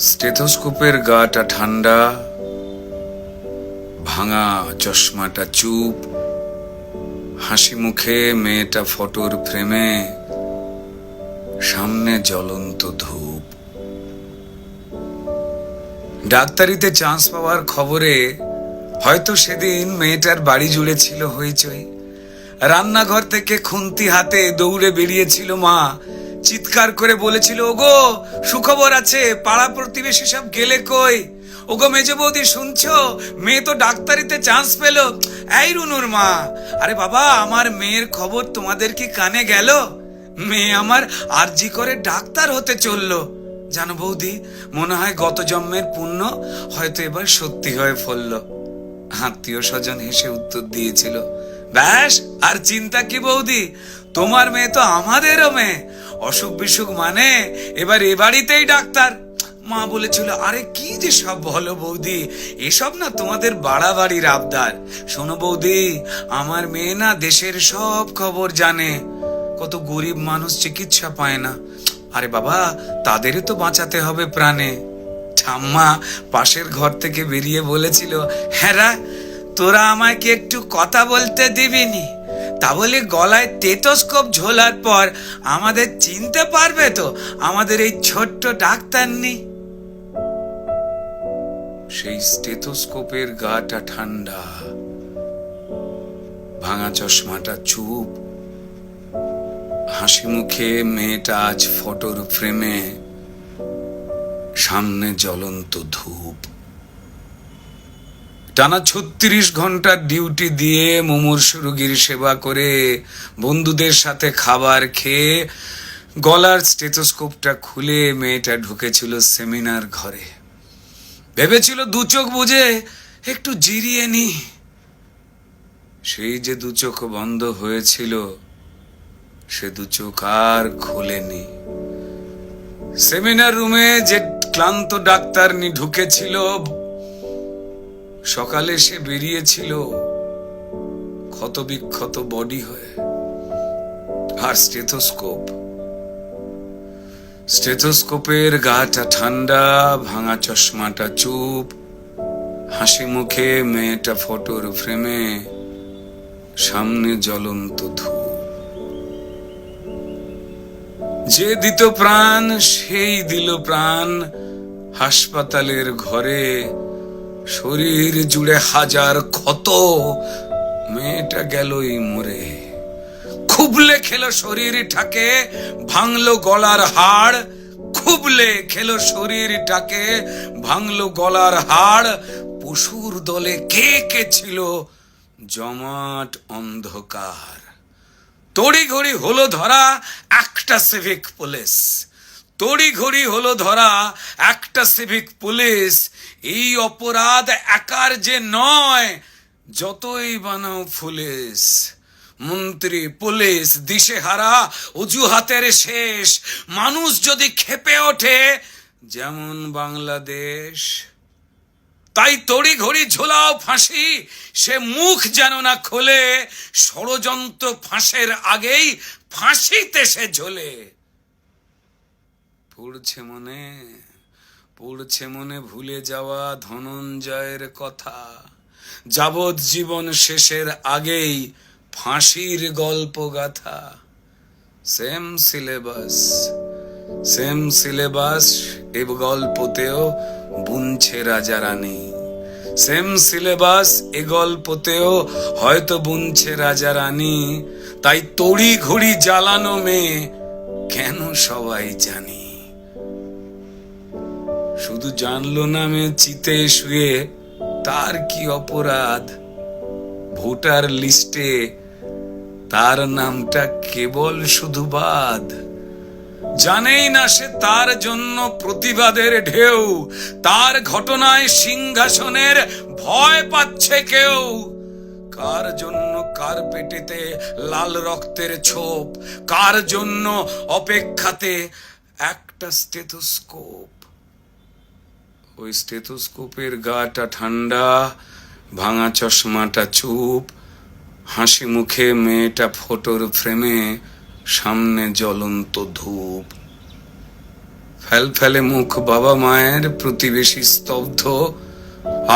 স্টেথোস্কোপের গাটা ঠান্ডা, ভাঙা চশমাটা চুপ, হাসি মুখে মেয়েটা ফটোর ফ্রেমে, সামনে জ্বলন্ত ধূপ। ডাক্তারিতে চান্স পাওয়ার খবরে হয়তো সেদিন মেয়েটার বাড়ি জুড়ে ছিল হইচই। রান্নাঘর থেকে খুন্তি হাতে দৌড়ে বেরিয়েছিল মা, চিৎকার করে বলেছিল, ওগো সুখবর আছে, পাড়া প্রতিবেশী সব গেলে কই? ওগো মেজো বৌদি শুনছো, মেয়ে তো ডাক্তারিতে চান্স পেল। এই রুনুর মা, আরে বাবা আমার মেয়ের খবর তোমাদের কি কানে গেল? মেয়ে আমার আরজি করে ডাক্তার হতে চললো। জানো বৌদি, মনে হয় গত জন্মের পুণ্য হয়তো এবার সত্যি হয়ে ফলল। আত্মীয় স্বজন হেসে উত্তর দিয়েছিল, ব্যাস আর চিন্তা কি বৌদি, তোমার মেয়ে তো আমাদেরও মেয়ে, অসুখ বিসুখ মানে এবার এ বাড়িতেই ডাক্তার। মা বলেছিল, আরে কি যে সব বলো বৌদি, এসব না তোমাদের বাড়াবাড়ির আবদার। শোনো বৌদি, আমার মেয়ে না দেশের সব খবর জানে, কত গরিব মানুষ চিকিৎসা পায় না, আরে বাবা তাদেরই তো বাঁচাতে হবে প্রাণে। ঠাম্মা পাশের ঘর থেকে বেরিয়ে বলেছিল, হ্যাঁ তোরা আমায় কি একটু কথা বলতে দিবিনি? তা বলে গলায় স্টেথোস্কোপ ঝোলার পর আমাদের চিনতে পারবে তো আমাদের এই ছোট্ট ডাক্তার নেই? সেই স্টেথোস্কোপের গাটা ঠান্ডা, ভাঙা চশমাটা চুপ, হাসি মুখে মেয়েটা আজ ফটোর ফ্রেমে, সামনে জ্বলন্ত ধূপ। টানা 36 ঘন্টার ডিউটি দিয়ে মুমূর্ষু রোগীর সেবা করে, বন্ধুদের সাথে খাবার খেয়ে গলার স্টেথোস্কোপটা খুলে মেয়েটা ঢুকেছিল সেমিনার ঘরে। ভেবেছিল দু চোখ বুঝে একটু জিরিয়ে নি। সেই যে দু চোখ বন্ধ হয়েছিল, সে দু চোখ আর খোলেনি। সেমিনার রুমে যে ক্লান্ত ডাক্তারনি ঢুকেছিল, সকালে সে বেরিয়েছিল ক্ষত বিক্ষত বডি হয়ে। আর স্টেথোস্কোপের গাটা ঠান্ডা, ভাঙা চশমাটা চুপ, হাসি মুখে মেয়েটা ফটোর ফ্রেমে, সামনে জ্বলন্ত ধূপ। যে দিত প্রাণ সেই দিল প্রাণ হাসপাতালের ঘরে, শরীর জুড়ে হাজার ক্ষত, মেয়েটা গেলই মরে। খুবলে খেলো শরীরটাকে, ভাঙলো গলার হাড়, খুবলে খেলো শরীরটাকে, ভাঙলো গলার হাড়। পশুর দলে কে কে ছিল, জমাট অন্ধকার। তড়িঘড়ি হলো ধরা একটা সিভিক পুলিশ, তড়িঘড়ি হলো ধরা একটা সিভিক পুলিশ। এই অপরাধ একার যে নয়, যতই বানাও পুলিশ, মন্ত্রী পুলিশ দিশেহারা, অজুহাতের শেষ। মানুষ যদি ক্ষেপে ওঠে যেমন বাংলাদেশ, তাই তড়িঘড়ি ঝোলাও ফাঁসি, সে মুখ যেন না খোলে, ষড়যন্ত্র ফাঁসের আগেই ফাঁসিতে সে ঝোলে। পড়ছে মনে ভুলে যাওয়া ধনঞ্জয়ের কথা, যাবজ্জীবন শেষের আগেই ফাঁসির গল্প গাথা। সেম সিলেবাস এ গল্পতেও বুনছে রাজা রানী, সেম সিলেবাস এ গল্পতেও হয়তো বুনছে রাজা রানী। তাই তড়ি ঘড়ি জ্বালানো মেয়ে কেন সবাই জানি। শুধু জানলো না মেয়ে চিতে শুয়ে তার কি অপরাধ, ভোটার লিস্টে তার নামটা কেবল শুধু বাদ। জানেই না সে তার জন্য প্রতিবাদের ঢেউ, তার ঘটনায় সিংহাসনের ভয় পাচ্ছে কেউ। কার জন্য কার পেটেতে লাল রক্তের ছোপ, কার জন্য অপেক্ষাতে একটা স্টেথোস্কোপ। ওই স্টেথোস্কোপের গাটা ঠান্ডা, ভাঙা চশমাটা চুপ, হাসি মুখে মেয়েটা ফটোর ফ্রেমে, সামনে জ্বলন্ত ধূপ। ফেলফেলে মুখ বাবা মায়ের, প্রতিবেশী স্তব্ধ,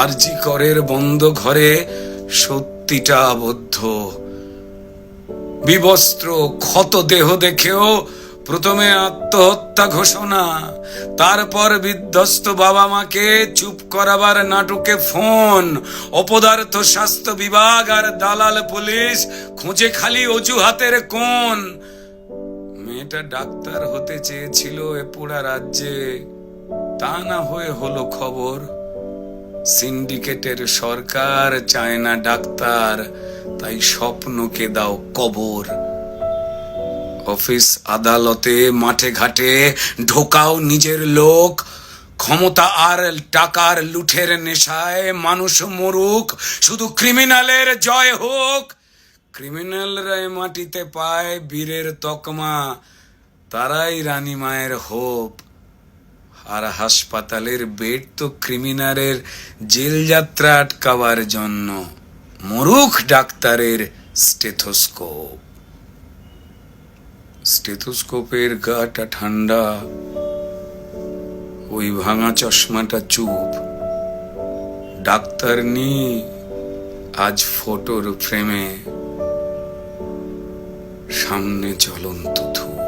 আরজি করের বন্ধ ঘরে সত্যিটা আবদ্ধ। বিবস্ত্র ক্ষত দেহ দেখেও প্রথমে আত্মহত্যা ঘোষণা, তারপর বিধ্বস্ত বাবা মাকে চুপ করাবার নাটকে ফোন। অপদার্থ স্বাস্থ্য বিভাগ আর দালাল পুলিশ খুঁজে খালি অজুহাতের কোণ। মেয়েটা ডাক্তার হতে চেয়েছিল এ পোড়া রাজ্যে, তা না হয়ে হলো খবর। সিন্ডিকেটের সরকার চায় না ডাক্তার, তাই স্বপ্নকে দাও কবর। অফিস আদালতে মাঠে ঘাটে ঢোকাও নিজের লোক, ক্ষমতা আর টাকার লুঠের নেশায় মানুষ মরুক, শুধু ক্রিমিনালের জয় হোক। ক্রিমিনালরা মাটিতে পায় বীরের তকমা, তারাই রানী মায়ের হোপ। আর হাসপাতালের বেড তো ক্রিমিনালের জেল যাত্রা আটকাবার জন্য, মরুখ ডাক্তারের স্টেথোস্কোপ। স্টেথোস্কোপের গাটা ঠান্ডা, ওই ভাঙা চশমাটা চুপ। ডাক্তার নি আজ ফটোর ফ্রেমে, সামনে জ্বলন্ত ধূপ।